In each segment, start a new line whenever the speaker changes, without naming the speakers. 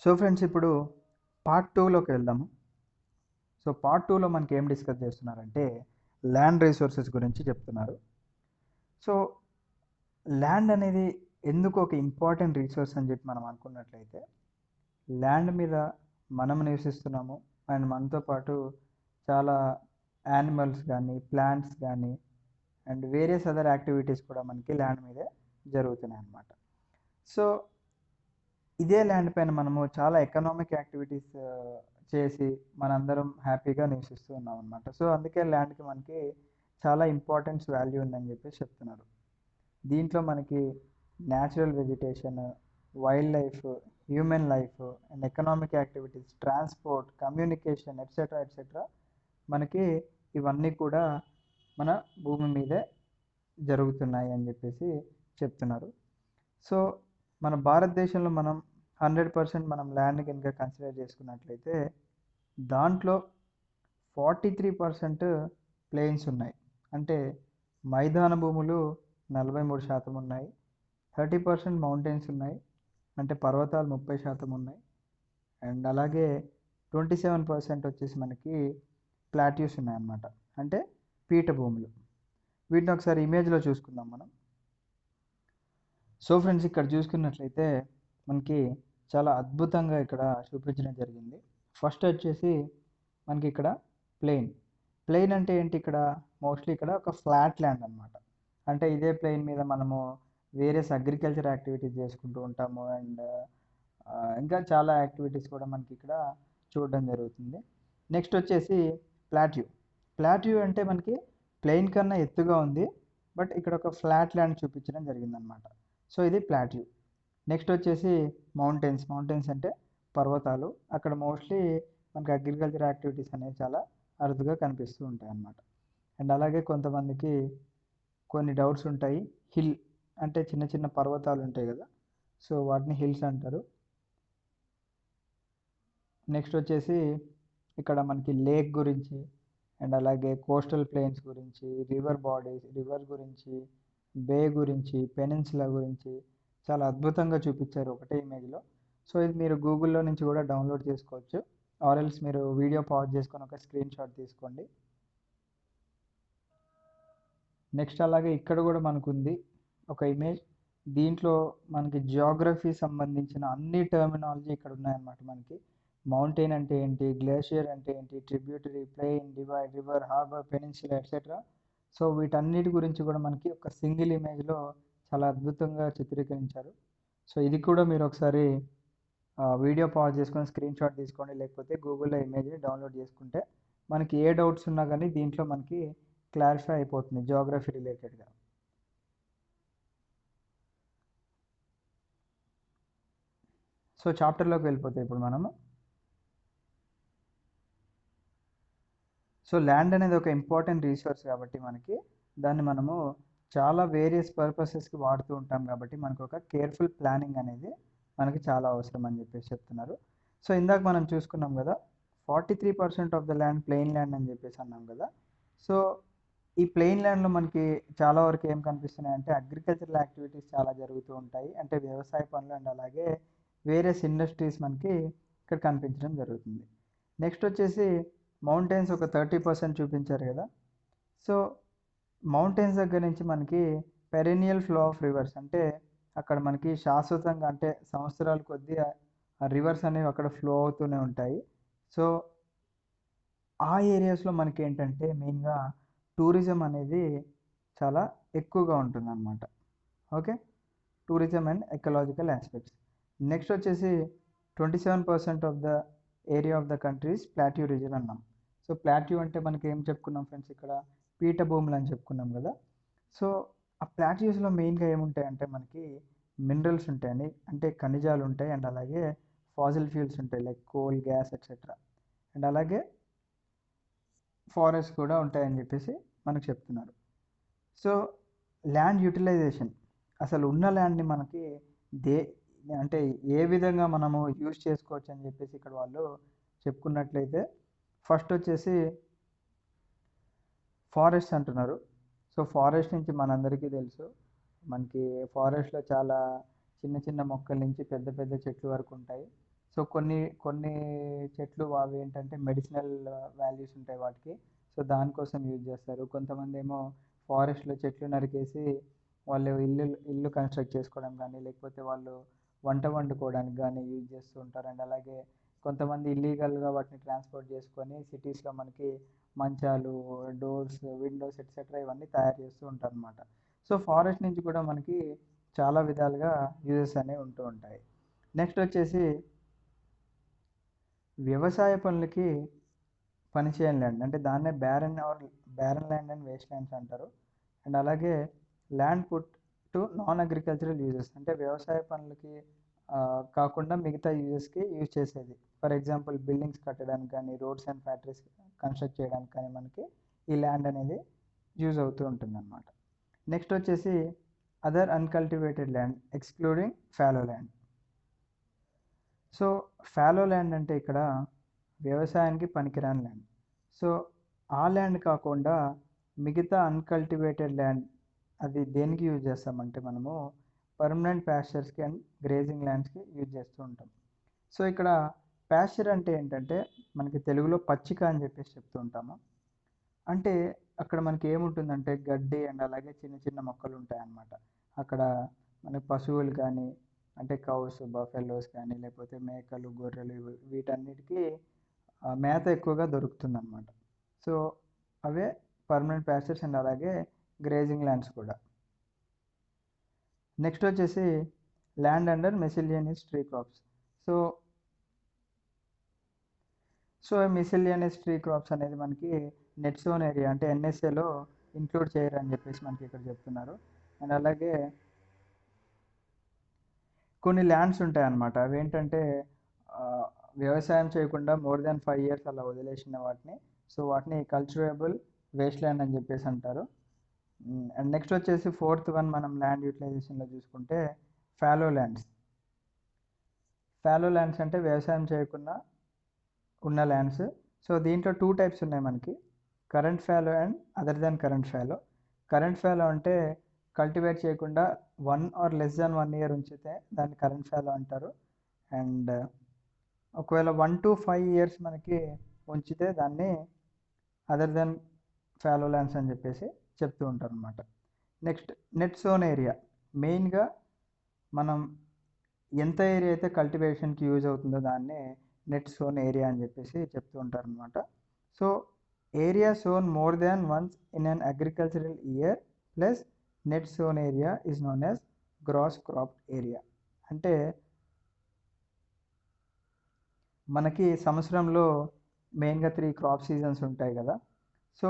So friends ఇప్పుడు part 2లోకి వెళ్దాము. So part 2లో మనకి ఏం డిస్కస్ చేస్తున్నారంటే ల్యాండ్ రిసోర్సెస్ గురించి చెప్తున్నారు. సో ల్యాండ్ అనేది ఎందుకు ఒక ఇంపార్టెంట్ రిసోర్స్ అని చెప్పి మనం అనుకున్నట్లయితే ల్యాండ్ మీద మనం నివసిస్తున్నాము అండ్ మనతో పాటు చాలా యానిమల్స్ కానీ ప్లాంట్స్ కానీ అండ్ వేరియస్ అదర్ యాక్టివిటీస్ కూడా మనకి ల్యాండ్ మీదే జరుగుతున్నాయి అన్నమాట. సో ఇదే ల్యాండ్ పైన మనము చాలా ఎకనామిక్ యాక్టివిటీస్ చేసి మనందరం హ్యాపీగా నివసిస్తూ ఉన్నాం అనమాట. సో అందుకే ల్యాండ్కి మనకి చాలా ఇంపార్టెన్స్ వాల్యూ ఉందని చెప్పేసి చెప్తున్నారు. దీంట్లో మనకి natural vegetation, wild life, human life and economic activities, transport, communication etcetera etcetera మనకి ఇవన్నీ కూడా మన భూమి మీదే జరుగుతున్నాయి అని చెప్పేసి చెప్తున్నారు. సో మన భారతదేశంలో మనం 100% మనం ల్యాండ్ కనుక కన్సిడర్ చేసుకున్నట్లయితే దాంట్లో 43% ప్లేన్స్ ఉన్నాయి. అంటే మైదాన భూములు 43% ఉన్నాయి. 30% మౌంటైన్స్ ఉన్నాయి, అంటే పర్వతాలు 30% ఉన్నాయి. అండ్ అలాగే 27% వచ్చేసి మనకి ప్లాట్యూస్ ఉన్నాయన్నమాట, అంటే పీఠభూములు. వీటిని ఒకసారి ఇమేజ్లో చూసుకుందాం మనం. సో ఫ్రెండ్స్ ఇక్కడ చూసుకున్నట్లయితే మనకి చాలా అద్భుతంగా ఇక్కడ చూపించడం జరిగింది. ఫస్ట్ వచ్చేసి మనకి ఇక్కడ ప్లెయిన్ అంటే ఏంటి, ఇక్కడ మోస్ట్లీ ఇక్కడ ఒక ఫ్లాట్ ల్యాండ్ అనమాట. అంటే ఇదే ప్లెయిన్ మీద మనము వేరియస్ అగ్రికల్చర్ యాక్టివిటీస్ చేసుకుంటూ ఉంటాము అండ్ ఇంకా చాలా యాక్టివిటీస్ కూడా మనకి ఇక్కడ చూడడం జరుగుతుంది. నెక్స్ట్ వచ్చేసి ప్లాట్యూ అంటే మనకి ప్లెయిన్ కన్నా ఎత్తుగా ఉంది, బట్ ఇక్కడ ఒక ఫ్లాట్ ల్యాండ్ చూపించడం జరిగిందనమాట. సో ఇది ప్లాట్యూ. నెక్స్ట్ వచ్చేసి మౌంటైన్స్ అంటే పర్వతాలు. అక్కడ మోస్ట్లీ మనకి అగ్రికల్చర్ యాక్టివిటీస్ అనేవి చాలా అరుదుగా కనిపిస్తూ ఉంటాయి అన్నమాట. అండ్ అలాగే కొంతమందికి కొన్ని డౌట్స్ ఉంటాయి. హిల్ అంటే చిన్న చిన్న పర్వతాలు ఉంటాయి కదా, సో వాటిని హిల్స్ అంటారు. నెక్స్ట్ వచ్చేసి ఇక్కడ మనకి లేక్ గురించి అండ్ అలాగే కోస్టల్ ప్లేన్స్ గురించి, రివర్ గురించి, బే గురించి, పెనిన్సులా గురించి చాలా అద్భుతంగా చూపించారు ఒకటే ఇమేజ్లో. సో ఇది మీరు గూగుల్లో నుంచి కూడా డౌన్లోడ్ చేసుకోవచ్చు, ఆర్ఎల్స్ మీరు వీడియో పాజ్ చేసుకొని ఒక స్క్రీన్ షాట్ తీసుకోండి. నెక్స్ట్ అలాగే ఇక్కడ కూడా మనకు ఉంది ఒక ఇమేజ్. దీంట్లో మనకి జియోగ్రఫీ సంబంధించిన అన్ని టర్మినాలజీ ఇక్కడ ఉన్నాయన్నమాట. మనకి మౌంటైన్ అంటే ఏంటి, గ్లేషియర్ అంటే ఏంటి, tributary, plain, divide, river, harbour, peninsula etcetera. So వీటన్నిటి గురించి కూడా మనకి ఒక సింగిల్ ఇమేజ్లో చాలా అద్భుతంగా చిత్రీకరించారు. సో ఇది కూడా మీరు ఒకసారి వీడియో పాజ్ చేసుకొని స్క్రీన్ షాట్ తీసుకోండి, లేకపోతే గూగుల్లో ఇమేజ్ని డౌన్లోడ్ చేసుకుంటే మనకి ఏ డౌట్స్ ఉన్నా కానీ దీంట్లో మనకి క్లారిఫై అయిపోతుంది జియోగ్రఫీ రిలేటెడ్గా. సో చాప్టర్లోకి వెళ్ళిపోతే ఇప్పుడు మనము సో ల్యాండ్ అనేది ఒక ఇంపార్టెంట్ రీసోర్స్ కాబట్టి మనకి దాన్ని మనము చాలా వేరియస్ పర్పసెస్కి వాడుతూ ఉంటాం కాబట్టి మనకు ఒక కేర్ఫుల్ ప్లానింగ్ అనేది మనకి చాలా అవసరం అని చెప్పేసి చెప్తున్నారు. సో ఇందాక మనం చూసుకున్నాం కదా 43% of the land plain land అని చెప్పేసి అన్నాం కదా. సో ఈ ప్లెయిన్ ల్యాండ్లో మనకి చాలా వరకు ఏం కనిపిస్తున్నాయి అంటే అగ్రికల్చరల్ యాక్టివిటీస్ చాలా జరుగుతూ ఉంటాయి, అంటే వ్యవసాయ పనులు అండ్ అలాగే వేరియస్ ఇండస్ట్రీస్ మనకి ఇక్కడ కనిపించడం జరుగుతుంది. నెక్స్ట్ వచ్చేసి మౌంటైన్స్ ఒక 30% చూపించారు కదా. సో మౌంటైన్స్ దగ్గర నుంచి మనకి పెరెనియల్ ఫ్లో ఆఫ్ రివర్స్, అంటే అక్కడ మనకి శాశ్వతంగా అంటే సంవత్సరాల కొద్దీ ఆ రివర్స్ అనేవి అక్కడ ఫ్లో అవుతూనే ఉంటాయి. సో ఆ ఏరియాస్లో మనకి ఏంటంటే మెయిన్గా టూరిజం అనేది చాలా ఎక్కువగా ఉంటుందన్నమాట. Okay, tourism and ecological aspects. Next వచ్చేసి 27% of the area of the countries plateau reason అన్నాం. సో ప్లాట్యూ అంటే మనకి ఏం చెప్పుకున్నాం ఫ్రెండ్స్, ఇక్కడ పీఠభూములు అని చెప్పుకున్నాం కదా. సో ఆ ప్లాట్యూస్లో మెయిన్గా ఏముంటాయి అంటే మనకి మినరల్స్ ఉంటాయండి, అంటే ఖనిజాలు ఉంటాయి అండ్ అలాగే ఫాసిల్ ఫ్యూల్స్ ఉంటాయి like coal, gas etcetera. And అలాగే ఫారెస్ట్ కూడా ఉంటాయని చెప్పేసి మనకు చెప్తున్నారు. సో ల్యాండ్ యూటిలైజేషన్, అసలు ఉన్న ల్యాండ్ని మనకి అంటే ఏ విధంగా మనము యూజ్ చేసుకోవచ్చు అని చెప్పేసి ఇక్కడ వాళ్ళు చెప్పుకున్నట్లయితే ఫస్ట్ వచ్చేసి ఫారెస్ట్ అంటున్నారు. సో ఫారెస్ట్ నుంచి మనందరికీ తెలుసు, మనకి ఫారెస్ట్లో చాలా చిన్న చిన్న మొక్కల నుంచి పెద్ద పెద్ద చెట్లు వరకు ఉంటాయి. సో కొన్ని కొన్ని చెట్లు అవి ఏంటంటే మెడిసినల్ వాల్యూస్ ఉంటాయి వాటికి. సో దానికోసం యూజ్ చేస్తారు. కొంతమంది ఏమో ఫారెస్ట్‌లో చెట్లు నరికేసి వాళ్ళు ఇల్లు కన్‌స్ట్రక్ట్ చేసుకోవడం గానీ, లేకపోతే వాళ్ళు వంట వండుకోవడానికి గానీ యూజ్ చేస్తూ ఉంటారు. అండ్ అలాగే కొంతమంది ఇల్లీగల్‌గా వాటిని ట్రాన్స్‌పోర్ట్ చేసుకొని సిటీస్‌లో మనకి మంచాలు, డోర్స్, విండోస్ ఎట్సెట్రా ఇవన్నీ తయారు చేస్తూ ఉంటారనమాట. సో ఫారెస్ట్ నుంచి కూడా మనకి చాలా విధాలుగా యూజెస్ అనేవి ఉంటూ ఉంటాయి. నెక్స్ట్ వచ్చేసి వ్యవసాయ పనులకి పనిచేయని ల్యాండ్ అంటే దాన్నే barren land and waste lands అంటారు. అండ్ అలాగే land put to non agricultural uses అంటే వ్యవసాయ పనులకి కాకుండా మిగతా యూజెస్కి యూజ్ చేసేది. ఫర్ ఎగ్జాంపుల్ బిల్డింగ్స్ కట్టడానికి కానీ, రోడ్స్ అండ్ ఫ్యాక్టరీస్ కన్స్ట్రక్ట్ చేయడానికి కానీ మనకి ఈ ల్యాండ్ అనేది యూజ్ అవుతూ ఉంటుందన్నమాట. నెక్స్ట్ వచ్చేసి other uncultivated land excluding follow land. So follow land అంటే ఇక్కడ వ్యవసాయానికి పనికిరాని ల్యాండ్. సో ఆ ల్యాండ్ కాకుండా మిగతా అన్కల్టివేటెడ్ ల్యాండ్ అది దేనికి యూజ్ చేస్తామంటే మనము పర్మనెంట్ ప్యాస్చర్స్కి అండ్ గ్రేజింగ్ ల్యాండ్స్కి యూజ్ చేస్తూ ఉంటాం. సో ఇక్కడ ప్యాస్చర్ అంటే ఏంటంటే మనకి తెలుగులో పచ్చిక అని చెప్పేసి చెప్తూ ఉంటాము. అంటే అక్కడ మనకి ఏముంటుందంటే గడ్డి అండ్ అలాగే చిన్న చిన్న మొక్కలు ఉంటాయన్నమాట. అక్కడ మనకి పశువులు కానీ అంటే కౌస్, బఫెలోస్ కానీ లేకపోతే మేకలు, గొర్రెలు వీటన్నిటికీ మేత ఎక్కువగా దొరుకుతుందన్నమాట. సో అవే పర్మనెంట్ ప్యాస్చర్స్ అండ్ అలాగే గ్రేజింగ్ ల్యాండ్స్ కూడా. నెక్స్ట్ వచ్చేసి land under miscellaneous tree crops. So miscellaneous tree crops అనేది మనకి నెట్ జోన్ ఏరియా అంటే ఎన్ఎస్ఏలో ఇంక్లూడ్ చేయరు అని చెప్పేసి మనకి ఇక్కడ చెప్తున్నారు. అండ్ అలాగే కొన్ని ల్యాండ్స్ ఉంటాయి అన్నమాట. అవి ఏంటంటే వ్యవసాయం చేయకుండా మోర్ దాన్ 5 years అలా వదిలేసిన వాటిని సో వాటిని కల్చరబుల్ వేస్ట్ ల్యాండ్ అని చెప్పేసి అంటారు. అండ్ నెక్స్ట్ వచ్చేసి ఫోర్త్ వన్ మనం ల్యాండ్ యూటిలైజేషన్లో చూసుకుంటే ఫాలో ల్యాండ్స్. ఫాలో ల్యాండ్స్ అంటే వ్యవసాయం చేయకుండా ఉన్న ల్యాండ్స్. సో దీంట్లో 2 types ఉన్నాయి మనకి, current follow and other than current follow. Current follow అంటే కల్టివేట్ చేయకుండా 1 or less than 1 year ఉంచితే దాన్ని కరెంట్ ఫాలో అంటారు. అండ్ ఒకవేళ 1 to 5 years మనకి ఉంచితే దాన్ని అదర్ దెన్ ఫాలో ల్యాండ్స్ అని చెప్పేసి చెప్తూ ఉంటారు అనమాట. Next net sown area. మెయిన్గా మనం ఎంత ఏరియా అయితే కల్టివేషన్కి యూజ్ అవుతుందో దాన్ని నెట్ జోన్ ఏరియా అని చెప్పేసి చెప్తూ ఉంటారు అనమాట. So area sown more than once in an agricultural year plus net sown area is known as gross crop area. అంటే మనకి సంవత్సరంలో మెయిన్గా 3 క్రాప్ సీజన్స్ ఉంటాయి కదా. సో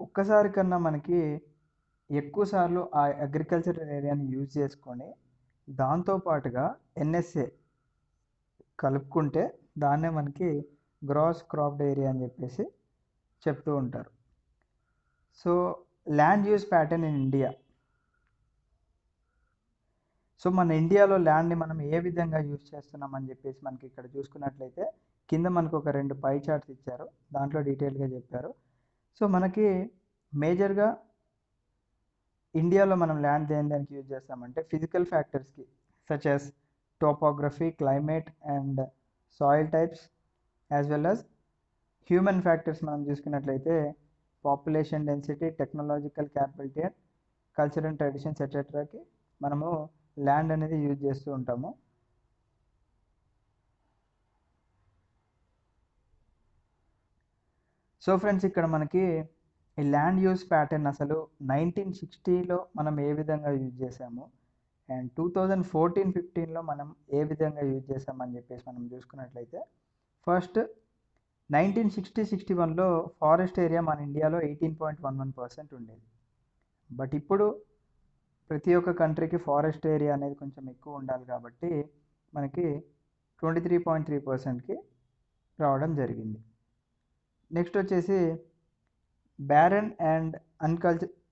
ఒక్కసారి కన్నా మనకి ఎక్కువ సార్లు ఆ అగ్రికల్చరల్ ఏరియాని యూజ్ చేసుకొని దాంతోపాటుగా ఎన్ఎస్ఏ కలుపుకుంటే దాన్నే మనకి గ్రాస్ క్రాప్డ్ ఏరియా అని చెప్పేసి చెప్తూ ఉంటారు. So land use pattern in India. So మన ఇండియాలో ల్యాండ్ని మనం ఏ విధంగా యూజ్ చేస్తున్నాం అని చెప్పేసి మనకి ఇక్కడ చూసుకున్నట్లయితే కింద మనకు ఒక 2 పై చార్ట్స్ ఇచ్చారు, దాంట్లో డీటెయిల్గా చెప్పారు. సో మనకి మేజర్గా ఇండియాలో మనం ల్యాండ్ దేనికి యూజ్ చేస్తామంటే ఫిజికల్ ఫ్యాక్టర్స్కి such as topography, climate and soil types as well as human factors మనం చూసుకున్నట్లయితే population density, technological capability and culture and traditions ఎట్సెట్రాకి మనము ల్యాండ్ అనేది యూజ్ చేస్తూ ఉంటాము. సో ఫ్రెండ్స్ ఇక్కడ మనకి ఈ ల్యాండ్ యూజ్ ప్యాటర్న్ అసలు 1960లో మనం ఏ విధంగా యూజ్ చేసాము అండ్ 2014-15లో మనం ఏ విధంగా యూజ్ చేసామని చెప్పేసి మనం చూసుకున్నట్లయితే ఫస్ట్ 1960-61లో ఫారెస్ట్ ఏరియా మన ఇండియాలో 18.11% ఉండేది. బట్ ఇప్పుడు ప్రతి ఒక్క కంట్రీకి ఫారెస్ట్ ఏరియా అనేది కొంచెం ఎక్కువ ఉండాలి కాబట్టి మనకి 23.3%కి రావడం జరిగింది. నెక్స్ట్ వచ్చేసి బ్యారన్ అండ్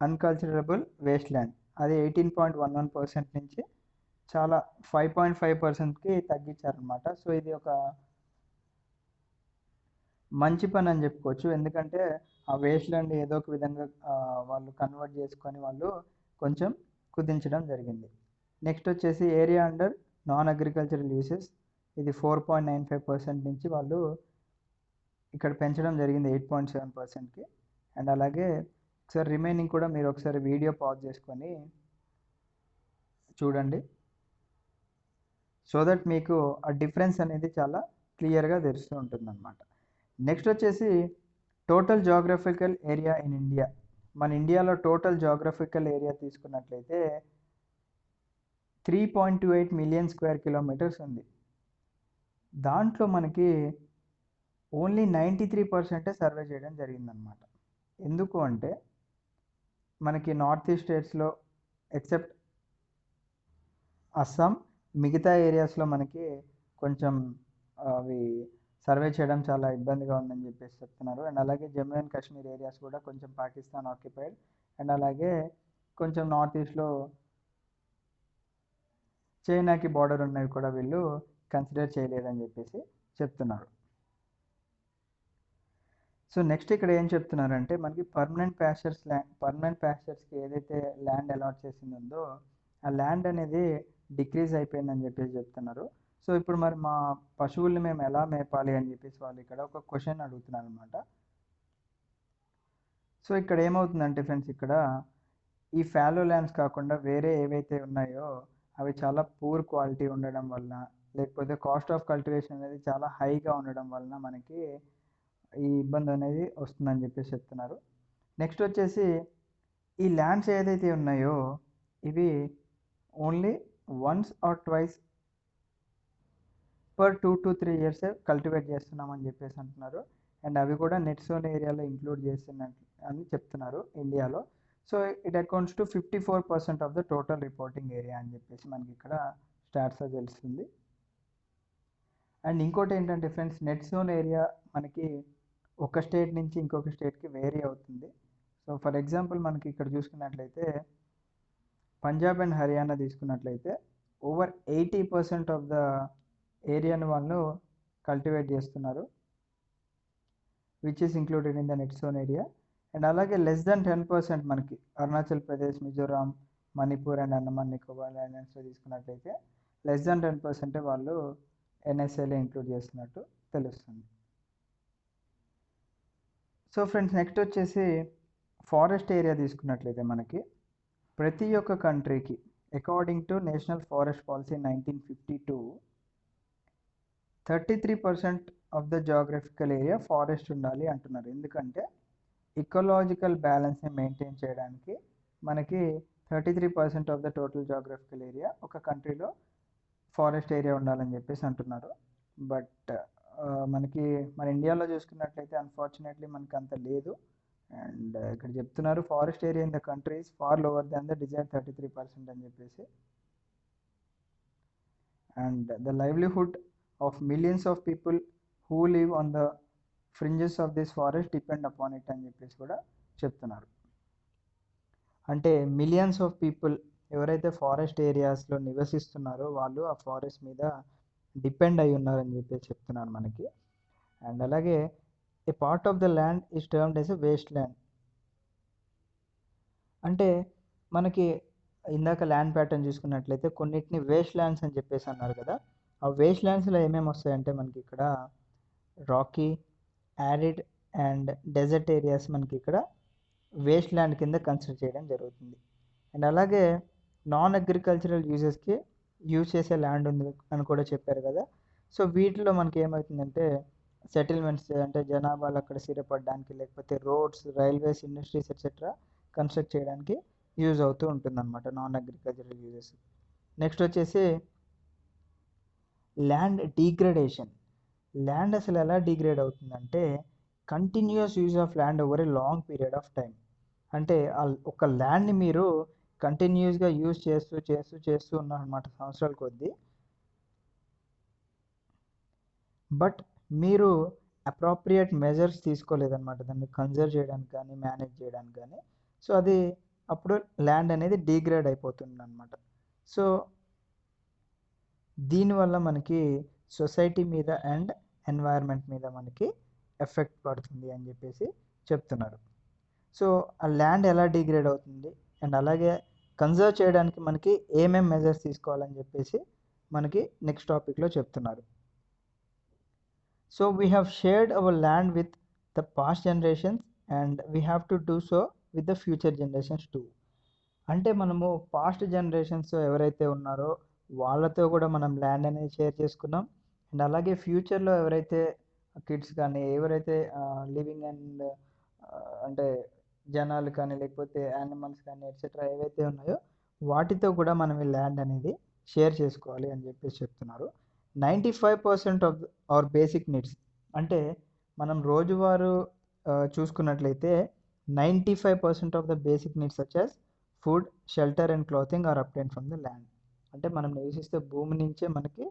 అన్కల్చరబుల్ వేస్ట్ ల్యాండ్ అది 18.11% నుంచి చాలా 5.5%కి తగ్గించారనమాట. సో ఇది ఒక మంచి పని అని చెప్పుకోవచ్చు, ఎందుకంటే ఆ వేస్ట్ ల్యాండ్ ఏదో ఒక విధంగా వాళ్ళు కన్వర్ట్ చేసుకొని వాళ్ళు కొంచెం కుదించడం జరిగింది. నెక్స్ట్ వచ్చేసి area under non agricultural uses ఇది 4.95% నుంచి వాళ్ళు ఇక్కడ పెంచడం జరిగింది 8.7%కి. అండ్ అలాగే ఒకసారి రిమైనింగ్ కూడా మీరు ఒకసారి వీడియో పాజ్ చేసుకొని చూడండి, సో దట్ మీకు ఆ డిఫరెన్స్ అనేది చాలా క్లియర్గా తెలుస్తూ ఉంటుందన్నమాట. నెక్స్ట్ వచ్చేసి total geographical area in India. మన ఇండియాలో టోటల్ జాగ్రఫికల్ ఏరియా తీసుకున్నట్లయితే 3.28 మిలియన్ స్క్వేర్ కిలోమీటర్స్ ఉంది. దాంట్లో మనకి ఓన్లీ 93% సర్వే చేయడం జరిగిందనమాట. ఎందుకు అంటే మనకి నార్త్ ఈస్ట్ స్టేట్స్లో ఎక్సెప్ట్ అస్సాం, మిగతా ఏరియాస్లో మనకి కొంచెం అవి సర్వే చేయడం చాలా ఇబ్బందిగా ఉందని చెప్పేసి చెప్తున్నారు. అండ్ అలాగే జమ్మూ అండ్ కాశ్మీర్ ఏరియాస్ కూడా కొంచెం పాకిస్తాన్ ఆక్యుపైడ్, అండ్ అలాగే కొంచెం నార్త్ ఈస్ట్లో చైనాకి బార్డర్ ఉన్నవి కూడా వీళ్ళు కన్సిడర్ చేయలేదని చెప్పేసి చెప్తున్నారు. సో నెక్స్ట్ ఇక్కడ ఏం చెప్తున్నారంటే మనకి పర్మనెంట్ ప్యాస్చర్స్కి ఏదైతే ల్యాండ్ అలాట్ చేసిందో ఆ ల్యాండ్ అనేది డిక్రీజ్ అయిపోయిందని చెప్పేసి చెప్తున్నారు. సో ఇప్పుడు మరి మా పశువుల్ని మేము ఎలా మేపాలి అని చెప్పేసి వాళ్ళు ఇక్కడ ఒక క్వశ్చన్ అడుగుతున్నారు అనమాట. సో ఇక్కడ ఏమవుతుందంటే ఫ్రెండ్స్, ఇక్కడ ఈ ఫాలో ల్యాండ్స్ కాకుండా వేరే ఏవైతే ఉన్నాయో అవి చాలా పూర్ క్వాలిటీ ఉండడం వలన, లేకపోతే కాస్ట్ ఆఫ్ కల్టివేషన్ అనేది చాలా హైగా ఉండడం వలన మనకి ఈ ఇబ్బంది అనేది వస్తుందని చెప్పేసి చెప్తున్నారు. నెక్స్ట్ వచ్చేసి ఈ ల్యాండ్స్ ఏదైతే ఉన్నాయో ఇవి only once or twice per 2 to 3 years cultivate చేస్తున్నామని చెప్పేసి అంటున్నారు. అండ్ అవి కూడా నెట్ జోన్ ఏరియాలో ఇంక్లూడ్ చేస్తున్నట్లు అని చెప్తున్నారు ఇండియాలో. So it accounts to 54% of the total reporting area అని చెప్పేసి మనకి ఇక్కడ స్టాట్స్లో తెలుస్తుంది. అండ్ ఇంకోటి ఏంటంటే ఫ్రెండ్స్, నెట్ జోన్ ఏరియా మనకి ఒక స్టేట్ నుంచి ఇంకొక స్టేట్కి వేరీ అవుతుంది. సో ఫర్ ఎగ్జాంపుల్ మనకి ఇక్కడ చూసుకున్నట్లయితే పంజాబ్ అండ్ హర్యానా తీసుకున్నట్లయితే ఓవర్ 80% ఆఫ్ ద ఏరియాని వాళ్ళు కల్టివేట్ చేస్తున్నారు, which is included in the net sown area. And అలాగే లెస్ దెన్ 10% మనకి అరుణాచల్ ప్రదేశ్, మిజోరాం, మణిపూర్ అండ్ అండమాన్ నికోబార్ ఐలాండ్స్లో తీసుకున్నట్లయితే లెస్ దెన్ 10% వాళ్ళు ఎన్ఎస్ఏలో ఇంక్లూడ్ చేస్తున్నట్టు తెలుస్తుంది. సో ఫ్రెండ్స్ నెక్స్ట్ వచ్చేసి ఫారెస్ట్ ఏరియా తీసుకున్నట్లయితే మనకి ప్రతి ఒక్క కంట్రీకి according to national forest policy 1952 33% of the geographical area forest ఉండాలి అంటున్నారు. ఎందుకంటే ఇకలాజికల్ బ్యాలెన్స్ని మెయింటైన్ చేయడానికి మనకి 33% of the total geographical area ఒక కంట్రీలో ఫారెస్ట్ ఏరియా ఉండాలని చెప్పేసి అంటున్నారు. బట్ మనకి మన ఇండియాలో చూసుకున్నట్లయితే అన్ఫార్చునేట్లీ మనకి అంత లేదు. అండ్ ఇక్కడ చెప్తున్నారు forest area in the country is far lower than the desired 33% అని చెప్పేసి. And the livelihood of millions of people who live on the fringes of this forest depend upon it అని చెప్పేసి కూడా చెప్తున్నారు. అంటే మిలియన్స్ ఆఫ్ పీపుల్ ఎవరైతే forest ఏరియాస్లో నివసిస్తున్నారో వాళ్ళు ఆ ఫారెస్ట్ మీద డిపెండ్ అయి ఉన్నారని చెప్పేసి చెప్తున్నారు మనకి. అండ్ అలాగే a part of the land is termed as a waste land. అంటే మనకి ఇందాక ల్యాండ్ ప్యాటర్న్ చూసుకున్నట్లయితే కొన్నిటిని వేస్ట్ ల్యాండ్స్ అని చెప్పేసి అన్నారు కదా. ఆ వేస్ట్ ల్యాండ్స్లో ఏమేమి వస్తాయంటే మనకి ఇక్కడ rocky, arid and desert areas మనకి ఇక్కడ వేస్ట్ ల్యాండ్ కింద కన్సిడర్ చేయడం జరుగుతుంది. అండ్ అలాగే నాన్ అగ్రికల్చరల్ యూజెస్కి యూజ్ చేసే ల్యాండ్ ఉంది అని కూడా చెప్పారు కదా. సో వీటిలో మనకి ఏమవుతుందంటే సెటిల్మెంట్స్ అంటే జనాభాలు అక్కడ స్థిరపడడానికి, లేకపోతే roads, railways, industries etcetera construct చేయడానికి యూజ్ అవుతూ ఉంటుందన్నమాట నాన్ అగ్రికల్చరల్ యూజెస్. నెక్స్ట్ వచ్చేసి ల్యాండ్ డీగ్రేడేషన్. ల్యాండ్ అసలు ఎలా డిగ్రేడ్ అవుతుందంటే continuous use of land over a long period of time. అంటే ఒక ల్యాండ్ని మీరు కంటిన్యూస్గా యూజ్ చేస్తూ ఉన్నారనమాట సంవత్సరాల కొద్దీ. బట్ మీరు అప్రోప్రియేట్ మెజర్స్ తీసుకోలేదన్నమాట దాన్ని కన్జర్వ్ చేయడానికి కానీ మేనేజ్ చేయడానికి కానీ. సో అది అప్పుడు ల్యాండ్ అనేది డీగ్రేడ్ అయిపోతుంది అనమాట. సో దీనివల్ల మనకి సొసైటీ మీద అండ్ ఎన్వైర్న్మెంట్ మీద మనకి ఎఫెక్ట్ పడుతుంది అని చెప్పేసి చెప్తున్నారు. సో ఆ ల్యాండ్ ఎలా డిగ్రేడ్ అవుతుంది అండ్ అలాగే కన్జర్వ్ చేయడానికి మనకి ఏమేం మెజర్స్ తీసుకోవాలని చెప్పేసి మనకి నెక్స్ట్ టాపిక్లో చెప్తున్నారు. So we have shared our land with the past generations and we have to do so with the future generations too. అంటే మనము పాస్ట్ జనరేషన్స్ ఎవరైతే ఉన్నారో వాళ్ళతో కూడా మనం ల్యాండ్ అనేది షేర్ చేసుకున్నాం. అండ్ అలాగే ఫ్యూచర్లో ఎవరైతే కిడ్స్ కానీ ఎవరైతే లివింగ్ అండ్ అంటే జనాలు కానీ లేకపోతే యానిమల్స్ కానీ ఎట్సెట్రా ఏవైతే ఉన్నాయో వాటితో కూడా మనం ఈ ల్యాండ్ అనేది షేర్ చేసుకోవాలి అని చెప్పేసి చెప్తున్నారు. 95% ఆఫ్ అవర్ బేసిక్ నీడ్స్, అంటే మనం రోజువారు చూసుకున్నట్లయితే 95% of the basic needs such as food, shelter and clothing are obtain from the land. అంటే మనం నివసిస్తే భూమి నుంచే మనకి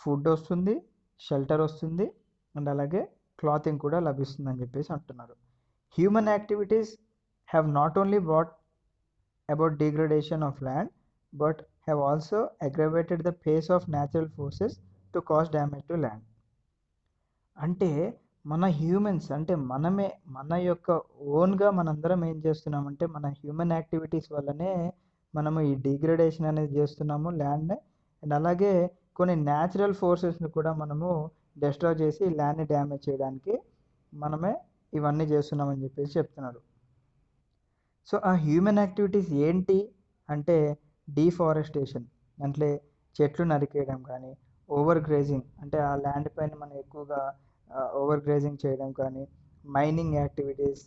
ఫుడ్ వస్తుంది, షెల్టర్ వస్తుంది అండ్ అలాగే క్లాతింగ్ కూడా లభిస్తుంది అని చెప్పేసి అంటున్నారు. Human activities have not only brought about degradation of land but have also aggravated the pace of natural forces to cause damage to land. అంటే మన హ్యూమన్స్ అంటే మనమే మన యొక్క ఓన్గా మనందరం ఏం చేస్తున్నామంటే మన హ్యూమన్ యాక్టివిటీస్ వల్లనే మనము ఈ డిగ్రేడేషన్ అనేది చేస్తున్నాము ల్యాండ్. అండ్ అలాగే కొన్ని న్యాచురల్ ఫోర్సెస్ని కూడా మనము డిస్ట్రాయ్ చేసి ల్యాండ్ని డ్యామేజ్ చేయడానికి మనమే ఇవన్నీ చేస్తున్నామని చెప్పేసి చెప్తున్నారు. సో ఆ హ్యూమన్ యాక్టివిటీస్ ఏంటి అంటే డీఫారెస్టేషన్, అంటే చెట్లు నరికేయడం కానీ, ఓవర్ గ్రేజింగ్ అంటే ఆ ల్యాండ్ పైన మనం ఎక్కువగా ఓవర్ గ్రేజింగ్ చేయడం కానీ, మైనింగ్ యాక్టివిటీస్,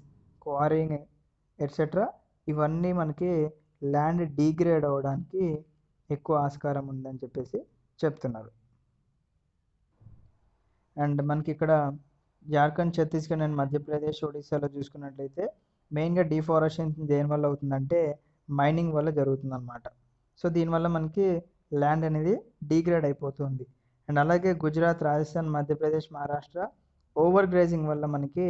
క్వారింగ్ ఎట్సెట్రా, ఇవన్నీ మనకి ల్యాండ్ డీగ్రేడ్ అవ్వడానికి ఎక్కువ ఆస్కారం ఉందని చెప్పేసి చెప్తున్నారు. అండ్ మనకి ఇక్కడ జార్ఖండ్, ఛత్తీస్గఢ్ అండ్ మధ్యప్రదేశ్, ఒడిశాలో చూసుకున్నట్లయితే మెయిన్గా డిఫారెస్టేషన్ దేనివల్ల అవుతుందంటే మైనింగ్ వల్ల జరుగుతుంది అనమాట. సో దీనివల్ల మనకి ల్యాండ్ అనేది డీగ్రేడ్ అయిపోతుంది. అండ్ అలాగే గుజరాత్, రాజస్థాన్, మధ్యప్రదేశ్, మహారాష్ట్ర ఓవర్ గ్రేజింగ్ వల్ల మనకి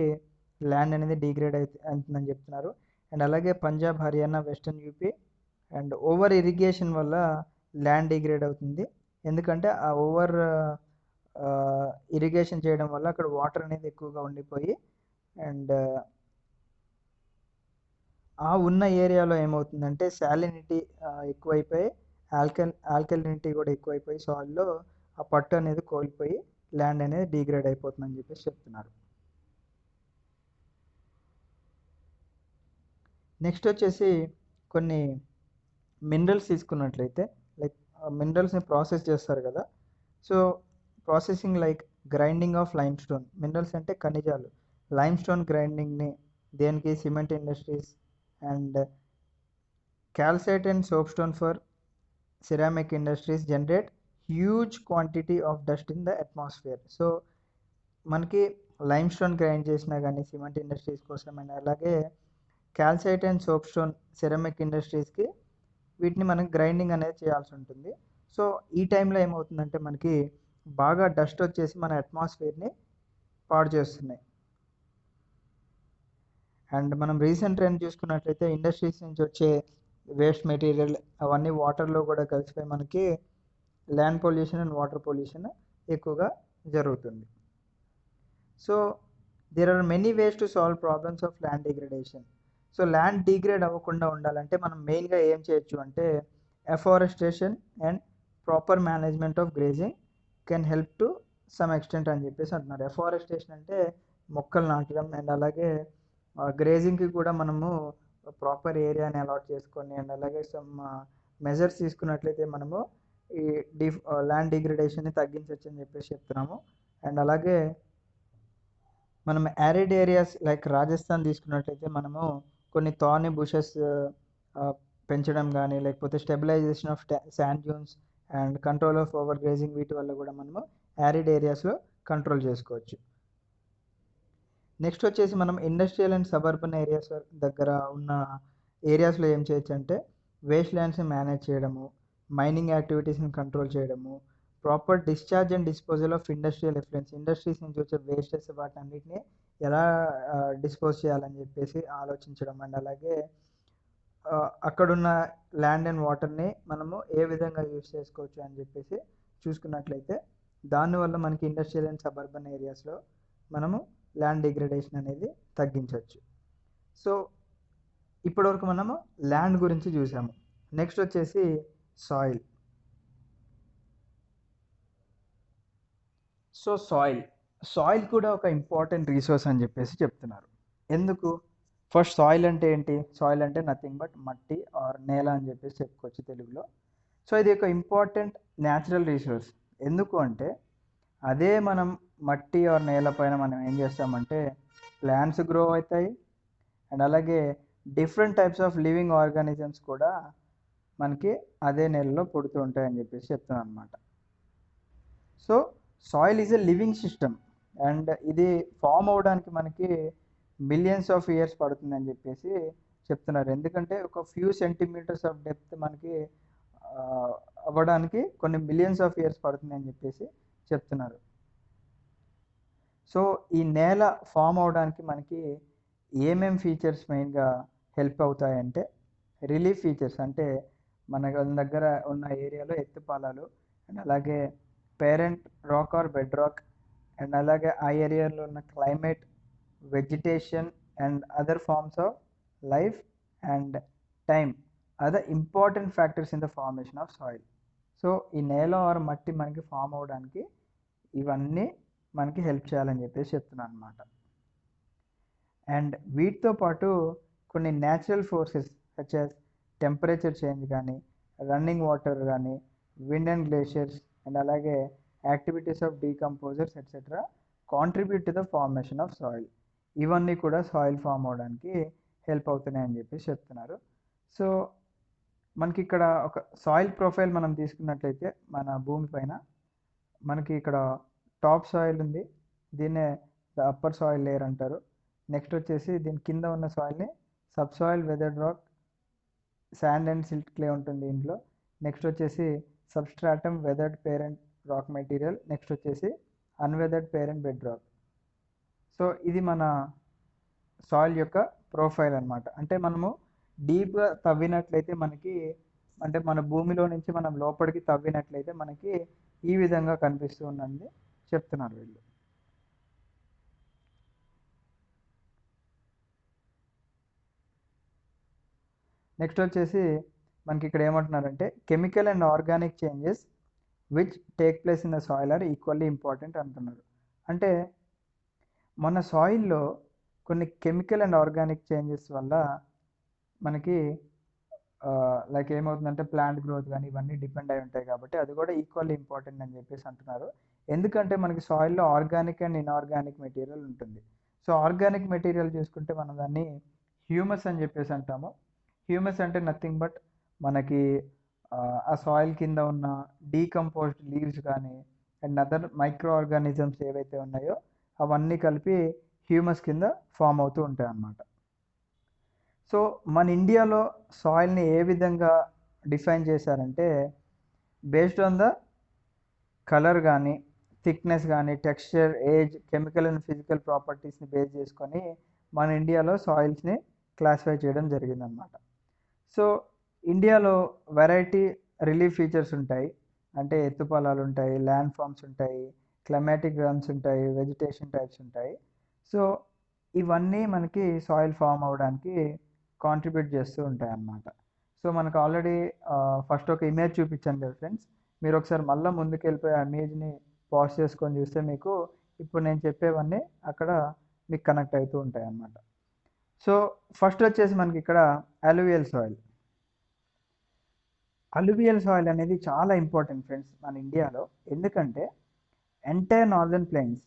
ల్యాండ్ అనేది డీగ్రేడ్ అవుతుందని చెప్తున్నారు. అండ్ అలాగే Punjab, Haryana, western UP and over irrigation వల్ల ల్యాండ్ డిగ్రేడ్ అవుతుంది. ఎందుకంటే ఆ ఓవర్ ఇరిగేషన్ చేయడం వల్ల అక్కడ వాటర్ అనేది ఎక్కువగా ఉండిపోయి అండ్ ఆ ఉన్న ఏరియాలో ఏమవుతుందంటే సాలినిటీ ఎక్కువైపోయి ఆల్కలినిటీ కూడా ఎక్కువైపోయి సాయిల్లో ఆ పట్టు అనేది కోల్పోయి ల్యాండ్ అనేది డిగ్రేడ్ అయిపోతుందని చెప్పేసి చెప్తున్నారు. నెక్స్ట్ వచ్చేసి కొన్ని మినరల్స్ తీసుకున్నట్లయితే లైక్ మినరల్స్ని ప్రాసెస్ చేస్తారు కదా. So processing like grinding of lime stone, minerals అంటే ఖనిజాలు, లైమ్ స్టోన్ గ్రైండింగ్ని దేనికి cement industries and calcite and soapstone for ceramic industries generate huge quantity of dust in the atmosphere. So మనకి lime stone grind చేసినా కానీ cement industries కోసం and అలాగే calcite and సోప్స్టోన్ ceramic ఇండస్ట్రీస్కి వీటిని మనం గ్రైండింగ్ అనేది చేయాల్సి ఉంటుంది. సో ఈ టైంలో ఏమవుతుందంటే మనకి బాగా డస్ట్ వచ్చేసి మన అట్మాస్ఫియర్ని పాడు చేస్తున్నాయి. అండ్ మనం రీసెంట్ ట్రెండ్ చూసుకున్నట్లయితే ఇండస్ట్రీస్ నుంచి వచ్చే వేస్ట్ మెటీరియల్ అవన్నీ వాటర్లో కూడా కలిసిపోయి మనకి land pollution and water pollution ఎక్కువగా జరుగుతుంది. So there are many ways to solve problems of land degradation. So land degrade అవ్వకుండా ఉండాలంటే మనం మెయిన్గా ఏం చేయొచ్చు అంటే afforestation and proper management of grazing can help to some extent అని చెప్పేసి అంటున్నారు. అఫారెస్టేషన్ అంటే మొక్కలు నాటడం అండ్ అలాగే గ్రేజింగ్కి కూడా మనము ప్రాపర్ ఏరియాని అలాట్ చేసుకొని అండ్ అలాగే సమ్ మెజర్స్ తీసుకున్నట్లయితే మనము ఈ ల్యాండ్ డిగ్రేడేషన్ని తగ్గించవచ్చు అని చెప్పేసి చెప్తున్నాము. అండ్ అలాగే మనం యారిడ్ ఏరియాస్ లైక్ రాజస్థాన్ తీసుకున్నట్లయితే మనము కొన్ని థార్నీ బుషెస్ పెంచడం కానీ లేకపోతే stabilization of sand dunes and control of over grazing వీటి వల్ల కూడా మనము యారిడ్ ఏరియాస్లో కంట్రోల్ చేసుకోవచ్చు. నెక్స్ట్ వచ్చేసి మనం ఇండస్ట్రియల్ అండ్ సబర్బన్ ఏరియాస్ దగ్గర ఉన్న ఏరియాస్లో ఏం చేయొచ్చు అంటే వేస్ట్ ల్యాండ్స్ని మేనేజ్ చేయడము, మైనింగ్ యాక్టివిటీస్ని కంట్రోల్ చేయడము, proper discharge and disposal of industrial effluence, industries నుంచి వచ్చే వేస్టెస్ వాటన్నిటిని ఎలా డిస్పోజ్ చేయాలని చెప్పేసి ఆలోచించడం అండ్ అలాగే అక్కడున్న ల్యాండ్ అండ్ వాటర్ని మనము ఏ విధంగా యూజ్ చేసుకోవచ్చు అని చెప్పేసి చూసుకున్నట్లయితే దానివల్ల మనకి ఇండస్ట్రియల్ అండ్ సబర్బన్ ఏరియాస్లో మనము ల్యాండ్ డిగ్రేడేషన్ అనేది తగ్గించవచ్చు. సో ఇప్పటివరకు మనము ల్యాండ్ గురించి చూసాము. నెక్స్ట్ వచ్చేసి సాయిల్. సో సాయిల్ సాయిల్ కూడా ఒక ఇంపార్టెంట్ రీసోర్స్ అని చెప్పేసి చెప్తున్నారు. ఎందుకు? ఫస్ట్ సాయిల్ అంటే ఏంటి? సాయిల్ అంటే నథింగ్ బట్ మట్టి ఆర్ నేల అని చెప్పేసి చెప్పుకోవచ్చు తెలుగులో. సో ఇది ఒక ఇంపార్టెంట్ న్యాచురల్ రిసోర్స్. ఎందుకు అంటే అదే మనం మట్టి ఆర్ నేల పైన మనం ఏం చేస్తామంటే ప్లాంట్స్ గ్రో అవుతాయి అండ్ అలాగే different types of living organisms కూడా మనకి అదే నేలలో పుడుతూ ఉంటాయని చెప్పేసి చెప్తున్నాను అనమాట. So soil is a living system and ఇది ఫామ్ అవడానికి మనకి మిలియన్స్ ఆఫ్ ఇయర్స్ పడుతుందని చెప్పేసి చెప్తున్నారు. ఎందుకంటే ఒక ఫ్యూ సెంటీమీటర్స్ ఆఫ్ డెప్త్ మనకి ఆ, అవ్వడానికి కొన్ని మిలియన్స్ ఆఫ్ ఇయర్స్ పడుతుందని చెప్పేసి చెప్తున్నారు. సో ఈ నేల ఫామ్ అవడానికి మనకి ఏమేం ఫీచర్స్ మెయిన్గా హెల్ప్ అవుతాయంటే రిలీఫ్ ఫీచర్స్ అంటే మన దగ్గర ఉన్న ఏరియాలో ఎత్తుపాలాలు అండ్ అలాగే parent rock or bed rock and అలాగే ఆ ఏరియాలో ఉన్న climate vegetation and other forms of life and time are the important factors in the formation of soil. So ఈ నేల ఆర్ మట్టి మనకి ఫామ్ అవడానికి ఇవన్నీ మనకి హెల్ప్ చేయాలని చెప్పేసి చెప్తున్నాను అనమాట. అండ్ వీటితో పాటు కొన్ని natural forces such as temperature change కానీ రన్నింగ్ వాటర్ కానీ విండ్ అండ్ గ్లేషియర్స్ అండ్ అలాగే activities of decomposers etcetera contribute to the formation of soil. ఇవన్నీ కూడా సాయిల్ ఫామ్ అవడానికి హెల్ప్ అవుతున్నాయని చెప్పేసి చెప్తున్నారు. సో మనకి ఇక్కడ ఒక సాయిల్ ప్రొఫైల్ మనం తీసుకున్నట్లయితే మన భూమి పైన మనకి ఇక్కడ టాప్ సాయిల్ ఉంది, దీన్నే ద అప్పర్ సాయిల్ లేయర్ అంటారు. నెక్స్ట్ వచ్చేసి దీని కింద ఉన్న సాయిల్ని sub soil weathered rock sand and silt clay ఉంటుంది దీంట్లో. నెక్స్ట్ వచ్చేసి substratum weathered parent rock material. Next వచ్చేసి unweathered parent bed rock. So ఇది మన సాయిల్ యొక్క ప్రొఫైల్ అనమాట. అంటే మనము డీప్గా తవ్వినట్లయితే మనకి అంటే మన భూమిలో నుంచి మనం లోపలికి తవ్వినట్లయితే మనకి ఈ విధంగా కనిపిస్తూ ఉన్నది చెప్తున్నారు వీళ్ళు. నెక్స్ట్ వచ్చేసి మనకి ఇక్కడ ఏమంటున్నారంటే chemical and organic changes which take place in the soil are equally important అంటున్నారు. అంటే మన సాయిల్లో కొన్ని కెమికల్ అండ్ ఆర్గానిక్ చేంజెస్ వల్ల మనకి లైక్ ఏమవుతుందంటే ప్లాంట్ గ్రోత్ కానీ ఇవన్నీ డిపెండ్ అయి ఉంటాయి కాబట్టి అది కూడా ఈక్వల్లీ ఇంపార్టెంట్ అని చెప్పేసి అంటున్నారు. ఎందుకంటే మనకి సాయిల్లో ఆర్గానిక్ అండ్ ఇన్ఆర్గానిక్ మెటీరియల్ ఉంటుంది. సో ఆర్గానిక్ మెటీరియల్ చూసుకుంటే మనం దాన్ని హ్యూమస్ అని చెప్పేసి అంటాము. హ్యూమస్ అంటే నథింగ్ బట్ మనకి ఆ సాయిల్ కింద ఉన్న డీకంపోజ్డ్ లీవ్స్ కానీ అండ్ అదర్ మైక్రో ఆర్గానిజమ్స్ ఏవైతే ఉన్నాయో అవన్నీ కలిపి హ్యూమస్ కింద ఫామ్ అవుతూ ఉంటాయి అన్నమాట. సో మన ఇండియాలో సాయిల్ని ఏ విధంగా డిఫైన్ చేశారంటే బేస్డ్ ఆన్ ద కలర్ కానీ థిక్నెస్ కానీ texture age chemical and physical ప్రాపర్టీస్ని బేస్ చేసుకొని మన ఇండియాలో సాయిల్స్ని క్లాసిఫై చేయడం జరిగిందనమాట. సో ఇండియాలో వెరైటీ రిలీఫ్ ఫీచర్స్ ఉంటాయి. అంటే ఎత్తుపల్లాలు ఉంటాయి, ల్యాండ్ ఫామ్స్ ఉంటాయి, క్లైమాటిక్ జోన్స్ ఉంటాయి, వెజిటేషన్ టైప్స్ ఉంటాయి. సో ఇవన్నీ మనకి సాయిల్ ఫామ్ అవ్వడానికి కాంట్రిబ్యూట్ చేస్తూ ఉంటాయి అన్నమాట. సో మనకు ఆల్రెడీ ఫస్ట్ ఒక ఇమేజ్ చూపించాను కదా ఫ్రెండ్స్, మీరు ఒకసారి మళ్ళీ ముందుకు వెళ్ళిపోయి ఆ ఇమేజ్ని పాజ్ చేసుకొని చూస్తే మీకు ఇప్పుడు నేను చెప్పేవన్నీ అక్కడ మీకు కనెక్ట్ అవుతూ ఉంటాయి అన్నమాట. సో ఫస్ట్ వచ్చేసి మనకి ఇక్కడ అలూవియల్ సాయిల్. అలూవియల్ సాయిల్ అనేది చాలా ఇంపార్టెంట్ ఫ్రెండ్స్ మన ఇండియాలో. ఎందుకంటే entire northern plains.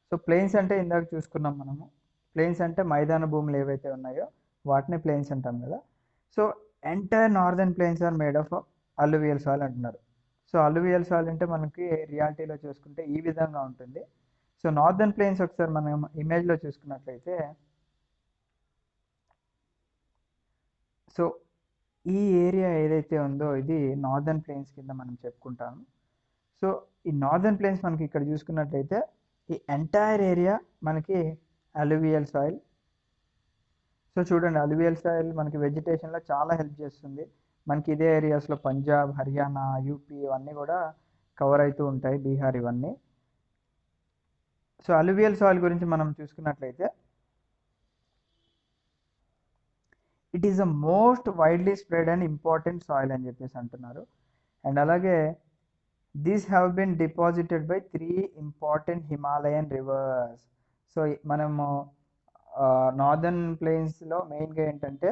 So plains అంటే ఇందాక చూసుకున్నాం మనము, ప్లెయిన్స్ అంటే మైదాన భూములు ఏవైతే ఉన్నాయో వాటిని ప్లెయిన్స్ అంటాం కదా. So entire northern plains are made of alluvial soil అంటున్నారు. సో అలూవియల్ సాయిల్ అంటే మనకి రియాలిటీలో చూసుకుంటే ఈ విధంగా ఉంటుంది. సో నార్దర్న్ ప్లెయిన్స్ ఒకసారి మనం ఇమేజ్లో చూసుకున్నట్లయితే సో ఈ ఏరియా ఏదైతే ఉందో ఇది నార్దర్న్ ప్లెయిన్స్ కింద మనం చెప్పుకుంటాము. సో ఈ నార్దర్న్ ప్లెయిన్స్ మనకి ఇక్కడ చూసుకున్నట్లయితే ఈ ఎంటైర్ ఏరియా మనకి అలూవియల్ సాయిల్. సో చూడండి అలూవియల్ సాయిల్ మనకి వెజిటేషన్లో చాలా హెల్ప్ చేస్తుంది. మనకి ఇదే ఏరియాస్లో పంజాబ్, హర్యానా, యూపీ ఇవన్నీ కూడా కవర్ అవుతూ ఉంటాయి, బీహార్ ఇవన్నీ. సో అలూవియల్ సాయిల్ గురించి మనం చూసుకున్నట్లయితే it is the most widely spread and important soil అని చెప్పేసి అంటున్నారు. అండ్ అలాగే these have been deposited by 3 important Himalayan rivers. So మనము నార్దర్న్ ప్లెయిన్స్లో మెయిన్గా ఏంటంటే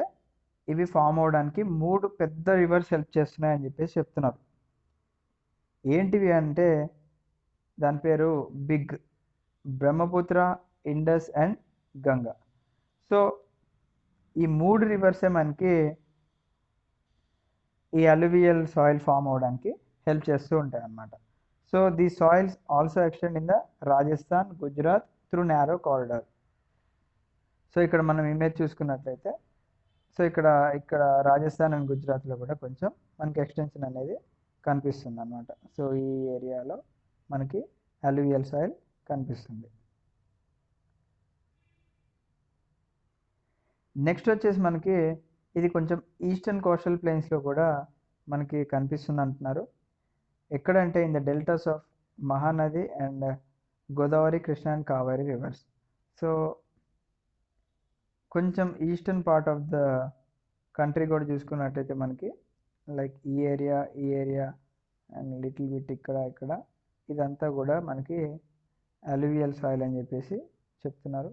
ఇవి ఫామ్ అవడానికి 3 పెద్ద రివర్స్ హెల్ప్ చేస్తున్నాయని చెప్పేసి చెప్తున్నారు. ఏంటివి అంటే దాని పేరు బిగ్, Brahmaputra, Indus and Ganga. So ఈ 3 రివర్సే మనకి ఈ అలువియల్ సాయిల్ ఫామ్ అవడానికి హెల్ప్ చేస్తూ ఉంటాయి అన్నమాట. So the soils also extend in the Rajasthan, Gujarat through narrow corridor. So ఇక్కడ మనం ఇమేజ్ చూసుకున్నట్లయితే సో ఇక్కడ రాజస్థాన్ అండ్ గుజరాత్లో కూడా కొంచెం మనకి ఎక్స్టెన్షన్ అనేది కనిపిస్తుంది అన్నమాట. సో ఈ ఏరియాలో మనకి అలువియల్ సాయిల్ కనిపిస్తుంది. నెక్స్ట్ వచ్చేసి మనకి ఇది కొంచెం ఈస్టర్న్ కోస్టల్ ప్లెయిన్స్లో కూడా మనకి కనిపిస్తుంది అంటున్నారు. ఎక్కడంటే in the deltas of Mahanadi and Godavari, Krishna and Kaveri rivers. So కొంచెం eastern part of the country కూడా చూసుకున్నట్టయితే మనకి లైక్ ఈ ఏరియా అండ్ లిటిల్ బిట్ ఇక్కడ ఇదంతా కూడా మనకి అలువియల్ సాయిల్ అని చెప్పేసి చెప్తున్నారు.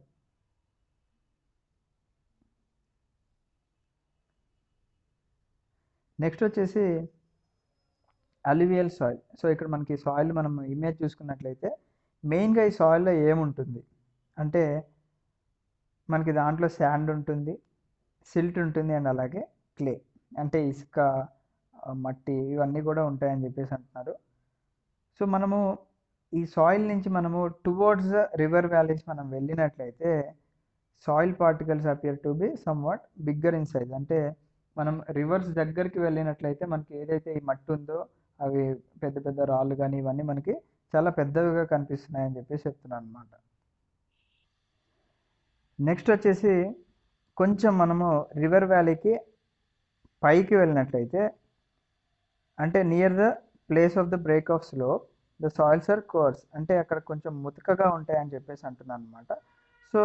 నెక్స్ట్ వచ్చేసి అలువియల్ సాయిల్. సో ఇక్కడ మనకి సాయిల్ మనం ఇమేజ్ చూసుకున్నట్లయితే మెయిన్గా ఈ సాయిల్లో ఏముంటుంది అంటే మనకి దాంట్లో శాండ్ ఉంటుంది, సిల్ట్ ఉంటుంది అండ్ అలాగే క్లే అంటే ఇసుక, మట్టి ఇవన్నీ కూడా ఉంటాయని చెప్పేసి అంటున్నారు. సో మనము ఈ సాయిల్ నుంచి మనము టువర్డ్స్ ద రివర్ వ్యాలీస్ మనం వెళ్ళినట్లయితే soil particles appear to be somewhat bigger in size. అంటే మనం రివర్స్ దగ్గరికి వెళ్ళినట్లయితే మనకి ఏదైతే ఈ మట్టి ఉందో అవి పెద్ద పెద్ద రాళ్ళు కానీ ఇవన్నీ మనకి చాలా పెద్దవిగా కనిపిస్తున్నాయని చెప్పేసి చెప్తున్నాను అనమాట. నెక్స్ట్ వచ్చేసి కొంచెం మనము రివర్ వ్యాలీకి పైకి వెళ్ళినట్లయితే అంటే near the place of the break of slope the soils are coarse, అంటే అక్కడ కొంచెం ముతకగా ఉంటాయని చెప్పేసి అంటున్నాను అనమాట. So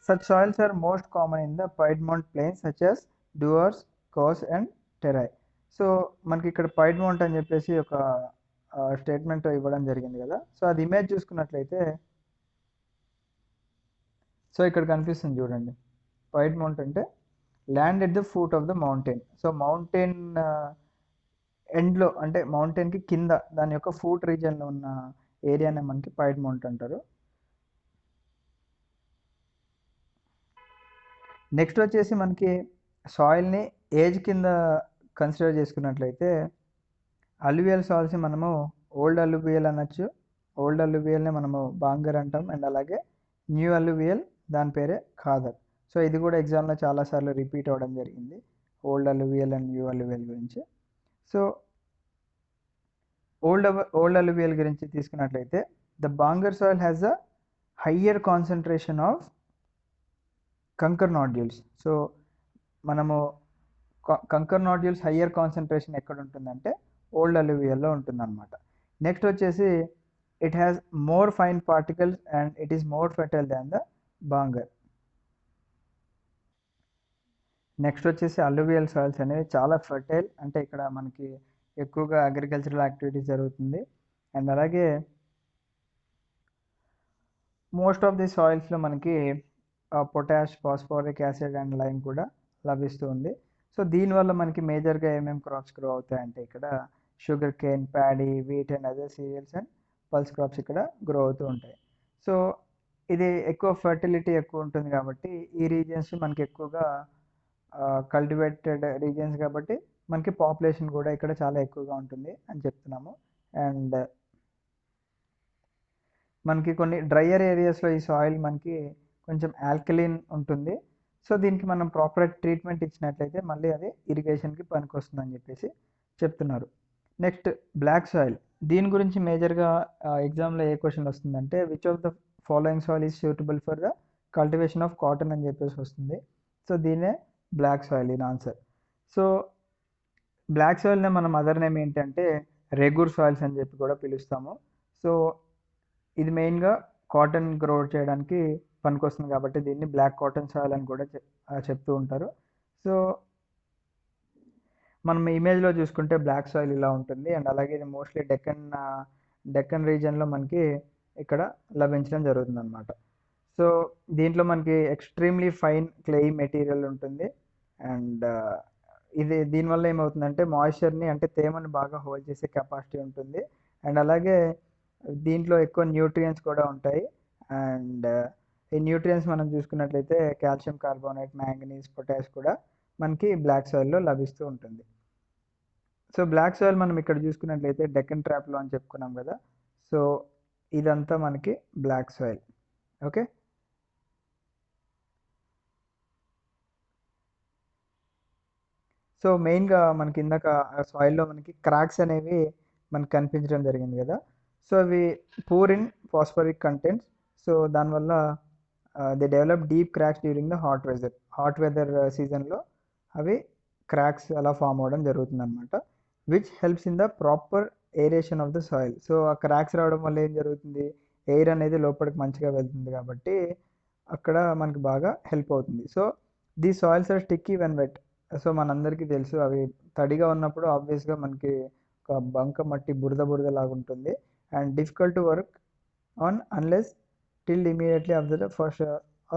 such soils are most common in the piedmont plains such as Duars, chos and Terai. So మనకి ఇక్కడ పైడ్మౌంట్ అని చెప్పేసి ఒక స్టేట్మెంట్ ఇవ్వడం జరిగింది కదా. సో అది ఇమేజ్ చూసుకున్నట్లయితే సో ఇక్కడ కనిపిస్తుంది చూడండి. పైడ్మౌంట్ అంటే land at the foot of the mountain. So mountain ఎండ్లో అంటే మౌంటైన్కి కింద దాని యొక్క ఫూట్ రీజియన్లో ఉన్న ఏరియానే మనకి పైడ్మౌంట్ అంటారు. నెక్స్ట్ వచ్చేసి మనకి సాయిల్ని ఏజ్ కింద కన్సిడర్ చేసుకున్నట్లయితే అలువియల్ సాయిల్స్ని మనము ఓల్డ్ అలువియల్ అనొచ్చు. ఓల్డ్ అలువియల్ని మనము బాంగర్ అంటాం అండ్ అలాగే న్యూ అలువియల్ దాని పేరే ఖాదర్. సో ఇది కూడా ఎగ్జామ్లో చాలాసార్లు రిపీట్ అవ్వడం జరిగింది old alluvial and new alluvial గురించి. సో ఓల్డ్ అలువియల్ గురించి తీసుకున్నట్లయితే the bangar soil has a higher concentration of kankar nodules. So మనము కంకర్ నాడ్యూల్స్ హయ్యర్ కాన్సన్ట్రేషన్ ఎక్కడ ఉంటుందంటే ఓల్డ్ అలువియల్లో ఉంటుందన్నమాట. నెక్స్ట్ వచ్చేసి it has more fine particles and it is more fertile than the bhangar. Next వచ్చేసి alluvial soils అనేవి చాలా ఫెర్టైల్, అంటే ఇక్కడ మనకి ఎక్కువగా అగ్రికల్చరల్ యాక్టివిటీస్ జరుగుతుంది అండ్ అలాగే మోస్ట్ ఆఫ్ ది సాయిల్స్లో మనకి potash, phosphoric acid and lime కూడా లభిస్తూ ఉంది. సో దీనివల్ల మనకి మేజర్గా ఏమేమి క్రాప్స్ గ్రో అవుతాయంటే ఇక్కడ sugar cane, paddy, wheat and other serials and pulse crops ఇక్కడ గ్రో అవుతూ ఉంటాయి. సో ఇది ఎక్కువ ఫర్టిలిటీ ఎక్కువ ఉంటుంది కాబట్టి ఈ రీజియన్స్ మనకి ఎక్కువగా కల్టివేటెడ్ రీజియన్స్ కాబట్టి మనకి పాపులేషన్ కూడా ఇక్కడ చాలా ఎక్కువగా ఉంటుంది అని చెప్తున్నాము. అండ్ మనకి కొన్ని డ్రైయర్ ఏరియాస్లో ఈ సాయిల్ మనకి కొంచెం ఆల్కలీన్ ఉంటుంది. సో దీనికి మనం ప్రాపర్ ట్రీట్మెంట్ ఇచ్చినట్లయితే మళ్ళీ అది ఇరిగేషన్కి పనికొస్తుంది అని చెప్పేసి చెప్తున్నారు. Next black soil. దీని గురించి మేజర్గా ఎగ్జామ్లో ఏ క్వశ్చన్ వస్తుందంటే which of the following soil is suitable for the cultivation of cotton అని చెప్పేసి వస్తుంది. సో దీనే black soil in answer. So black సాయిల్నే మనం అదర్ నేమ్ ఏంటంటే రెగూర్ సాయిల్స్ అని చెప్పి కూడా పిలుస్తాము. సో ఇది మెయిన్గా కాటన్ గ్రో చేయడానికి పనికొస్తుంది కాబట్టి దీన్ని బ్లాక్ కాటన్ సాయిల్ అని కూడా చెప్తూ ఉంటారు. సో మనం ఇమేజ్లో చూసుకుంటే బ్లాక్ సాయిల్ ఇలా ఉంటుంది. అండ్ అలాగే ఇది మోస్ట్లీ డెక్కన్ రీజియన్లో మనకి ఇక్కడ లభించడం జరుగుతుంది అనమాట. సో దీంట్లో మనకి ఎక్స్ట్రీమ్లీ ఫైన్ క్లే మెటీరియల్ ఉంటుంది. అండ్ దీనివల్ల ఏమవుతుందంటే మాయిశ్చర్ని అంటే తేమని బాగా హోల్డ్ చేసే కెపాసిటీ ఉంటుంది. అండ్ అలాగే దీంట్లో ఎక్కువ న్యూట్రియంట్స్ కూడా ఉంటాయి. అండ్ ఈ న్యూట్రియంట్స్ మనం చూసుకున్నట్లయితే కాల్షియం కార్బోనేట్, మ్యాంగనీస్, పొటాష్ కూడా మనకి బ్లాక్ సాయిల్లో లభిస్తూ ఉంటుంది. సో బ్లాక్ సాయిల్ మనం ఇక్కడ చూసుకున్నట్లయితే డెక్కన్ ట్రాప్లో అని చెప్పుకున్నాం కదా. సో ఇదంతా మనకి బ్లాక్ సాయిల్. ఓకే, సో మెయిన్గా మనకి ఇందాక సాయిల్లో మనకి క్రాక్స్ అనేవి మనకి కనిపించడం జరిగింది కదా. సో అవి poor in phosphoric contents. So దానివల్ల they develop deep cracks during the hot weather సీజన్లో అవి క్రాక్స్ అలా ఫామ్ అవ్వడం జరుగుతుంది అనమాట. Which helps in the proper aeration of the soil. So ఆ క్రాక్స్ రావడం వల్ల ఏం జరుగుతుంది, ఎయిర్ అనేది లోపలికి మంచిగా వెళ్తుంది కాబట్టి అక్కడ మనకి బాగా హెల్ప్ అవుతుంది. So these soils are sticky when wet. So మనందరికీ తెలుసు అవి తడిగా ఉన్నప్పుడు ఆబ్వియస్గా మనకి ఒక బంక మట్టి బురద లాగా ఉంటుంది. And difficult to work on unless till immediately after the first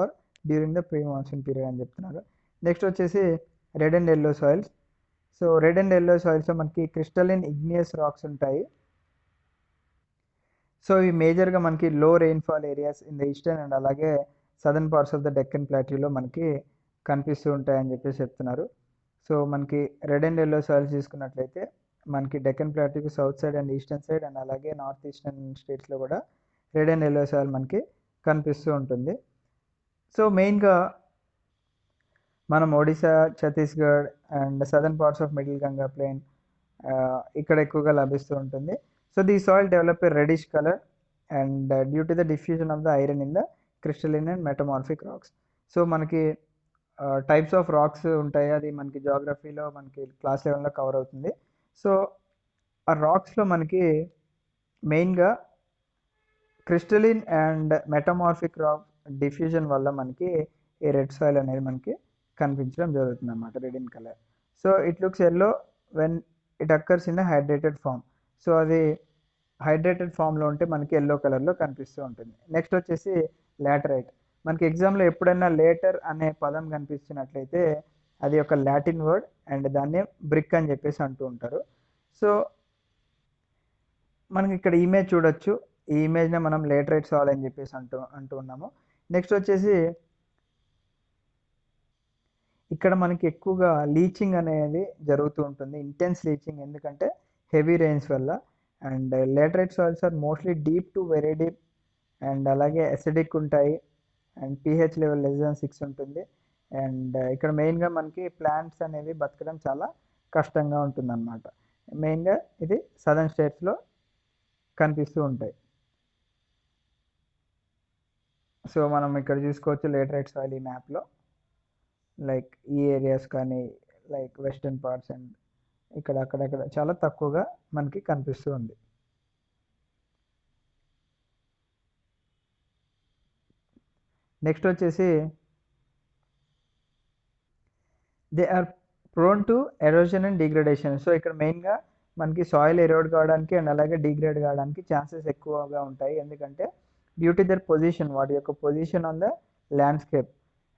or during the pre monsoon period అని చెప్తున్నారు. నెక్స్ట్ వచ్చేసి red and yellow soils. So red and yellow సాయిల్స్లో మనకి క్రిస్టలిన్ ఇగ్నియస్ రాక్స్ ఉంటాయి. సో ఇవి మేజర్గా మనకి low rainfall areas in the eastern and అలాగే southern parts of the Deccan ప్లాట్యూలో మనకి కనిపిస్తూ ఉంటాయని చెప్పేసి చెప్తున్నారు. సో మనకి రెడ్ అండ్ ఎల్లో సాయిల్స్ తీసుకున్నట్లయితే మనకి డెక్కన్ ప్లాట్యూకి south side and eastern side and అలాగే నార్త్ ఈస్టర్న్ స్టేట్స్లో కూడా రెడ్ అండ్ ఎల్లో సాయిల్ మనకి కనిపిస్తూ ఉంటుంది. సో మెయిన్గా మనం Odisha, Chhattisgarh and southern parts of middle Ganga plain ఇక్కడ ఎక్కువగా లభిస్తూ ఉంటుంది. So the soil develop a reddish colour and due to the diffusion of the iron in the crystalline and metamorphic racks. So మనకి టైప్స్ ఆఫ్ రాక్స్ ఉంటాయి, అది మనకి జాగ్రఫీలో మనకి class లెవెల్లో కవర్ అవుతుంది. సో ఆ రాక్స్లో మనకి మెయిన్గా crystalline and metamorphic rock diffusion వల్ల మనకి ఈ రెడ్ సాయిల్ అనేది మనకి కనిపించడం జరుగుతుంది అన్నమాట, red in colour. So it looks yellow when it occurs in hydrated form. So అది హైడ్రేటెడ్ ఫామ్లో ఉంటే మనకి ఎల్లో కలర్లో కనిపిస్తూ ఉంటుంది. నెక్స్ట్ వచ్చేసి లాటరైట్. మనకి ఎగ్జామ్లో ఎప్పుడైనా లేటర్ అనే పదం కనిపించినట్లయితే అది ఒక లాటిన్ వర్డ్ అండ్ దాన్ని బ్రిక్ అని చెప్పేసి అంటూ ఉంటారు. సో మనకి ఇక్కడ ఇమేజ్ చూడొచ్చు, ఈ ఇమేజ్నే మనం లేటరైట్ సాయిల్ అని చెప్పేసి అంటూ ఉన్నాము. నెక్స్ట్ వచ్చేసి ఇక్కడ మనకి ఎక్కువగా లీచింగ్ అనేది జరుగుతూ ఉంటుంది, ఇంటెన్స్ లీచింగ్, ఎందుకంటే హెవీ రెయిన్స్ వల్ల. And laterite soils are mostly deep to very deep and అలాగే అసిడిక్ ఉంటాయి అండ్ pH లెవెల్ <6 ఉంటుంది. అండ్ ఇక్కడ మెయిన్గా మనకి ప్లాంట్స్ అనేవి బతకడం చాలా కష్టంగా ఉంటుందన్నమాట. మెయిన్గా ఇది సదర్న్ స్టేట్స్లో కనిపిస్తూ ఉంటాయి. సో మనం ఇక్కడ చూసుకోవచ్చు లేటరైట్ సాయిల్ ఈ మ్యాప్లో, లైక్ ఈ ఏరియాస్ కానీ లైక్ వెస్టర్న్ పార్ట్స్ అండ్ ఇక్కడ అక్కడక్కడ చాలా తక్కువగా మనకి కనిపిస్తూ ఉంది. నెక్స్ట్ వచ్చేసి they are prone to erosion and degradation. So ఇక్కడ మెయిన్గా మనకి సాయిల్ ఎరోడ్ కావడానికి అండ్ అలాగే డిగ్రేడ్ కావడానికి ఛాన్సెస్ ఎక్కువగా ఉంటాయి, ఎందుకంటే డ్యూ టు దర్ పొజిషన్, వాటి యొక్క position on the landscape.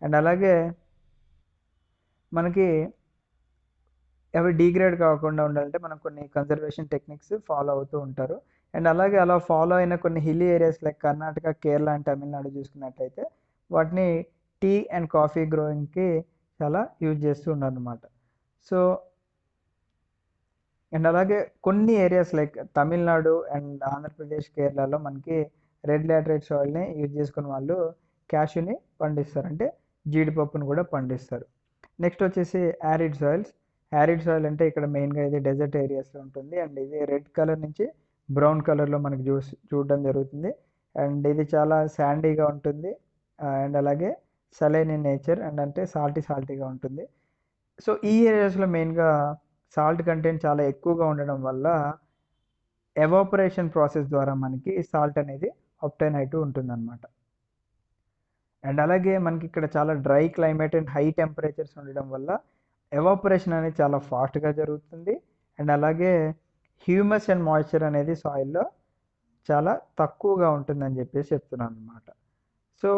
And అలాగే మనకి అవి డిగ్రేడ్ కాకుండా ఉండాలంటే మనం కొన్ని కన్జర్వేషన్ టెక్నిక్స్ ఫాలో అవుతూ ఉంటారు. అండ్ అలాగే అలా ఫాలో అయిన కొన్ని hilly areas like Karnataka, Kerala and Tamil Nadu చూసుకున్నట్టయితే వాటిని టీ అండ్ కాఫీ గ్రోయింగ్కి చాలా యూజ్ చేస్తూ ఉన్నారు అన్నమాట. సో అండ్ అలాగే కొన్ని areas like Tamil Nadu and Andhra Pradesh, కేరళలో మనకి రెడ్ లాటరైట్ సాయిల్ని యూజ్ చేసుకుని వాళ్ళు క్యాష్యూని పండిస్తారు, అంటే జీడిపప్పును కూడా పండిస్తారు. నెక్స్ట్ వచ్చేసి యారిడ్ సాయిల్స్. యారిడ్ సాయిల్ అంటే ఇక్కడ మెయిన్గా ఇది డెజర్ట్ ఏరియాస్లో ఉంటుంది అండ్ ఇది రెడ్ కలర్ నుంచి బ్రౌన్ కలర్లో మనకి చూడడం జరుగుతుంది. అండ్ ఇది చాలా శాండీగా ఉంటుంది అండ్ అలాగే సలైన్ ఇన్ నేచర్ అండ్ అంటే సాల్టీగా ఉంటుంది. సో ఈ ఏరియాస్లో మెయిన్గా సాల్ట్ కంటెంట్ చాలా ఎక్కువగా ఉండడం వల్ల ఎవాపరేషన్ ప్రాసెస్ ద్వారా మనకి సాల్ట్ అనేది ఆబ్టైన్ అవుతూ ఉంటుందన్నమాట. అండ్ అలాగే మనకి ఇక్కడ చాలా dry climate and high temperatures ఉండడం వల్ల ఎవాపరేషన్ అనేది చాలా ఫాస్ట్గా జరుగుతుంది. అండ్ అలాగే హ్యూమస్ అండ్ మాయిశ్చర్ అనేది సాయిల్లో చాలా తక్కువగా ఉంటుందని చెప్పేసి చెప్తున్నాను అనమాట. సో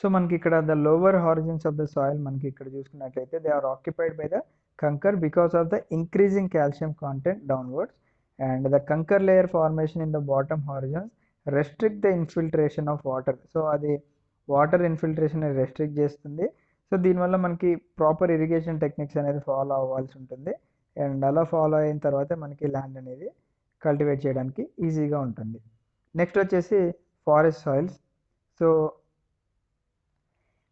సో మనకి ఇక్కడ the lower horizons of the soil మనకి ఇక్కడ చూసుకున్నట్లయితే they are occupied by the kankar because of the increasing calcium content downwards and the kankar layer formation in the bottom horizons restrict the infiltration of water. So అది water infiltration restrict చేస్తుంది. So దీనివల్ల మనకి proper irrigation techniques అనేది follow అవ్వాల్సి ఉంటుంది. And అలా follow అయిన తర్వాత మనకి ల్యాండ్ అనేది కల్టివేట్ చేయడానికి ఈజీగా ఉంటుంది. నెక్స్ట్ వచ్చేసి forest soils. So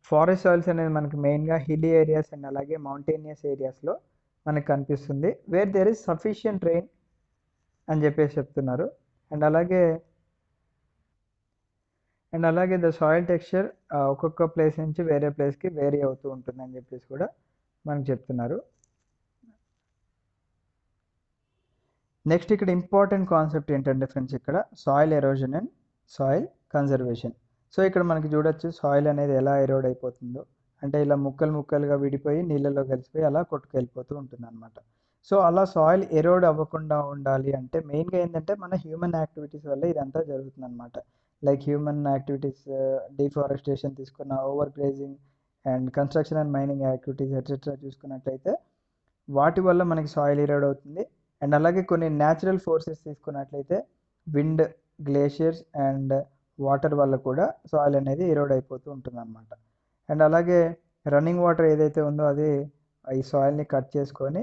forest soils అనేది మనకి మెయిన్గా హిల్లీ ఏరియాస్ అండ్ అలాగే మౌంటేనియస్ ఏరియాస్లో మనకు కనిపిస్తుంది, where there is sufficient rain అని చెప్పేసి చెప్తున్నారు. అండ్ అలాగే ద సాయిల్ టెక్స్చర్ ఒక్కొక్క ప్లేస్ నుంచి వేరే ప్లేస్కి వేరీ అవుతూ ఉంటుంది అని చెప్పేసి కూడా మనకు చెప్తున్నారు. నెక్స్ట్ ఇక్కడ ఇంపార్టెంట్ కాన్సెప్ట్ ఏంటంటే ఫ్రెండ్స్, ఇక్కడ soil erosion and soil conservation. So ఇక్కడ మనకి చూడొచ్చు సాయిల్ అనేది ఎలా ఎరోడ్ అయిపోతుందో, అంటే ఇలా ముక్కలు ముక్కలుగా విడిపోయి నీళ్ళలో కలిసిపోయి అలా కొట్టుకెళ్ళిపోతూ ఉంటుంది అనమాట. సో అలా సాయిల్ ఎరోడ్ అవ్వకుండా ఉండాలి అంటే మెయిన్గా ఏంటంటే మన హ్యూమన్ యాక్టివిటీస్ వల్ల ఇదంతా జరుగుతుంది అనమాట. లైక్ హ్యూమన్ యాక్టివిటీస్, డిఫారెస్టేషన్ తీసుకున్న, over grazing and construction and mining activities etcetera చూసుకున్నట్లయితే వాటి వల్ల మనకి సాయిల్ ఎరోడ్ అవుతుంది. అండ్ అలాగే కొన్ని న్యాచురల్ ఫోర్సెస్ తీసుకున్నట్లయితే విండ్, గ్లేషియర్స్ అండ్ వాటర్ వల్ల కూడా సాయిల్ అనేది ఎరోడ్ అయిపోతూ ఉంటుంది అనమాట. అండ్ అలాగే రన్నింగ్ వాటర్ ఏదైతే ఉందో అది ఈ సాయిల్ని కట్ చేసుకొని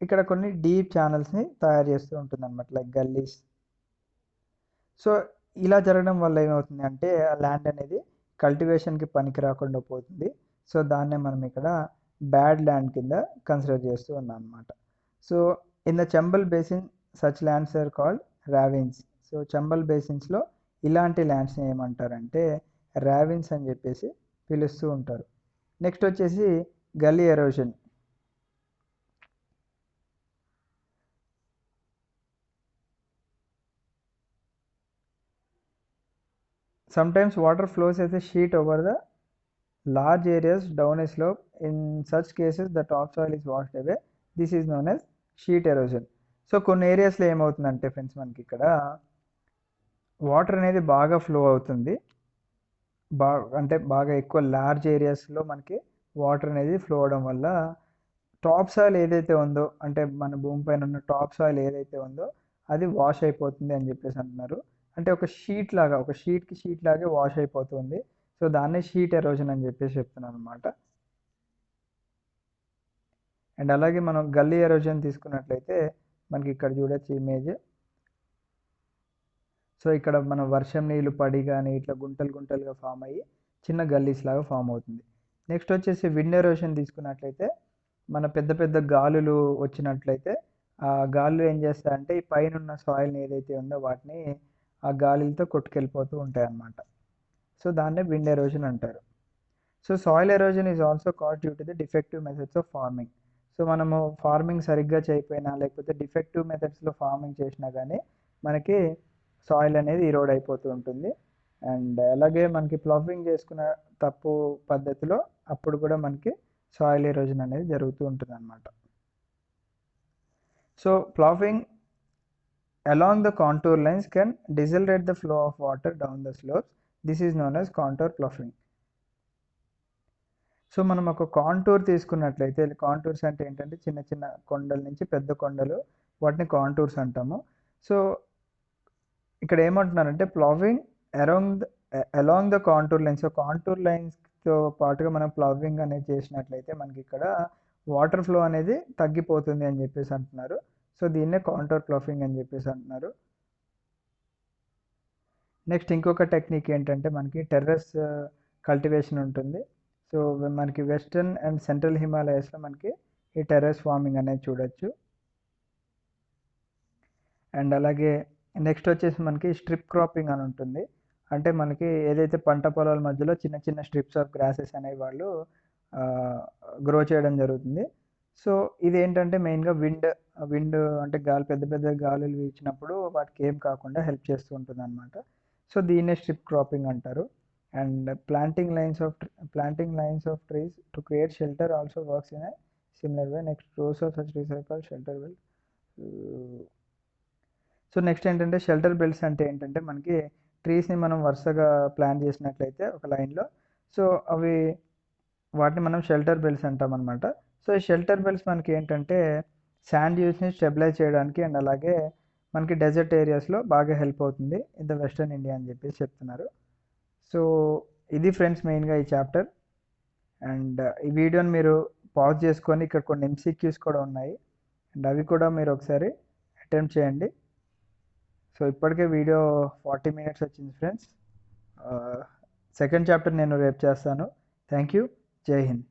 ఇక్కడ కొన్ని డీప్ ఛానల్స్ని తయారు చేస్తూ ఉంటుంది అనమాట, లైక్ గల్లీస్. సో ఇలా జరగడం వల్ల ఏమవుతుంది అంటే ఆ ల్యాండ్ అనేది కల్టివేషన్కి పనికి రాకుండా పోతుంది. సో దాన్నే మనం ఇక్కడ బ్యాడ్ ల్యాండ్ కింద కన్సిడర్ చేస్తూ ఉన్నాం అనమాట. So in the Chambal basin such lands are called ravines. So Chambal బేసిన్స్లో ఇలాంటి ల్యాండ్స్ని ఏమంటారంటే రావిన్స్ అని చెప్పేసి పిలుస్తూ ఉంటారు. నెక్స్ట్ వచ్చేసి గల్లీ erosion. Sometimes water flows as a sheet over the large areas down a slope. In such cases the topsoil is washed away. This is known as sheet erosion. So కొన్ని ఏరియాస్లో ఏమవుతుందంటే ఫ్రెండ్స్ మనకి ఇక్కడ water అనేది బాగా flow అవుతుంది, బాగా ఎక్కువ లార్జ్ ఏరియాస్లో మనకి వాటర్ అనేది ఫ్లో అవడం వల్ల టాప్ సాయిల్ ఏదైతే ఉందో, అంటే మన భూమి పైన ఉన్న టాప్ సాయిల్ ఏదైతే ఉందో అది వాష్ అయిపోతుంది అని చెప్పేసి అంటున్నారు. అంటే ఒక షీట్ లాగే వాష్ అయిపోతుంది. సో దాన్నే షీట్ ఎరోజన్ అని చెప్పేసి చెప్తున్నాను అనమాట. అండ్ అలాగే మనం గల్లీ ఎరోజన్ తీసుకున్నట్లయితే మనకి ఇక్కడ చూడొచ్చు ఇమేజ్. సో ఇక్కడ మనం వర్షం నీళ్ళు పడి కానీ ఇట్లా గుంటలుగా ఫామ్ అయ్యి చిన్న గల్లీస్ లాగా ఫామ్ అవుతుంది. నెక్స్ట్ వచ్చేసి విండ్ ఎరోషన్ తీసుకున్నట్లయితే మన పెద్ద గాలులు వచ్చినట్లయితే ఆ గాలులు ఏం చేస్తాయంటే ఈ పైన ఉన్న సాయిల్ని ఏదైతే ఉందో వాటిని ఆ గాలితో కొట్టుకెళ్ళిపోతూ ఉంటాయి అన్నమాట. సో దాన్నే విండ్ ఎరోషన్ అంటారు. So soil erosion is also caused due to the defective methods of farming. So మనము ఫార్మింగ్ సరిగ్గా చేయకపోయినా లేకపోతే డిఫెక్టివ్ మెథడ్స్లో ఫార్మింగ్ చేసినా కానీ మనకి సాయిల్ అనేది ఇరోడ్ అయిపోతూ ఉంటుంది. అండ్ అలాగే మనకి ప్లవింగ్ చేసుకున్న తప్పు పద్ధతిలో అప్పుడు కూడా మనకి సాయిల్ ఎరోజన్ అనేది జరుగుతూ ఉంటుంది అన్నమాట. So ploughing along the contour lines can decelerate the flow of water down the slopes. This is known as contour ploughing. So మనం ఒక కాంటూర్ తీసుకున్నట్లయితే, కాంటూర్స్ అంటే ఏంటంటే చిన్న చిన్న కొండల నుంచి పెద్ద కొండలు, వాటిని కాంటూర్స్ అంటాము. సో ఇక్కడ ఏమంటున్నారంటే ploughing along the contour lines. So contour లైన్స్తో పాటుగా మనం ప్లవింగ్ అనేది చేసినట్లయితే మనకి ఇక్కడ వాటర్ ఫ్లో అనేది తగ్గిపోతుంది అని చెప్పేసి అంటున్నారు. సో దీన్నే కాంటూర్ ప్లఫింగ్ అని చెప్పేసి అంటున్నారు. నెక్స్ట్ ఇంకొక టెక్నిక్ ఏంటంటే మనకి టెర్రస్ కల్టివేషన్ ఉంటుంది. సో మనకి వెస్టర్న్ అండ్ సెంట్రల్ హిమాలయస్లో మనకి ఈ టెర్రస్ ఫార్మింగ్ అనేది చూడొచ్చు. అండ్ అలాగే నెక్స్ట్ వచ్చేసి మనకి స్ట్రిప్ క్రాపింగ్ అని ఉంటుంది. అంటే మనకి ఏదైతే పంట పొలాల మధ్యలో చిన్న చిన్న స్ట్రిప్స్ ఆఫ్ గ్రాసెస్ అనేవి వాళ్ళు గ్రో చేయడం జరుగుతుంది. సో ఇది ఏంటంటే మెయిన్గా విండ్ అంటే పెద్ద గాలులు వీచినప్పుడు వాటికి ఏం కాకుండా హెల్ప్ చేస్తూ ఉంటుంది అనమాట. సో దీన్నే స్ట్రిప్ క్రాపింగ్ అంటారు. And planting lines of trees to create shelter also works in a similar way. Next, rows of such trees are called shelter belt. So next ఏంటంటే షెల్టర్ బెల్ట్స్ అంటే ఏంటంటే మనకి ట్రీస్ని మనం వరుసగా ప్లాన్ చేసినట్లయితే ఒక లైన్లో, సో అవి వాటిని మనం షెల్టర్ బెల్ట్స్ అంటాం అనమాట. సో ఈ షెల్టర్ బెల్ట్స్ మనకి ఏంటంటే శాండ్ యూస్ని స్టెబిలైజ్ చేయడానికి అండ్ అలాగే మనకి డెజర్ట్ ఏరియాస్లో బాగా హెల్ప్ అవుతుంది ఇన్ ద వెస్టర్న్ ఇండియా అని చెప్పేసి చెప్తున్నారు. సో ఇది ఫ్రెండ్స్ మెయిన్గా ఈ చాప్టర్. అండ్ ఈ వీడియోని మీరు పాజ్ చేసుకొని ఇక్కడ కొన్ని ఎంసీక్యూస్ కూడా ఉన్నాయి అండ్ అవి కూడా మీరు ఒకసారి అటెంప్ట్ చేయండి. సో ఇప్పటికే వీడియో 40 minutes వచ్చింది ఫ్రెండ్స్. సెకండ్ చాప్టర్ నేను రేపు చేస్తాను. Thank you. జై హింద్.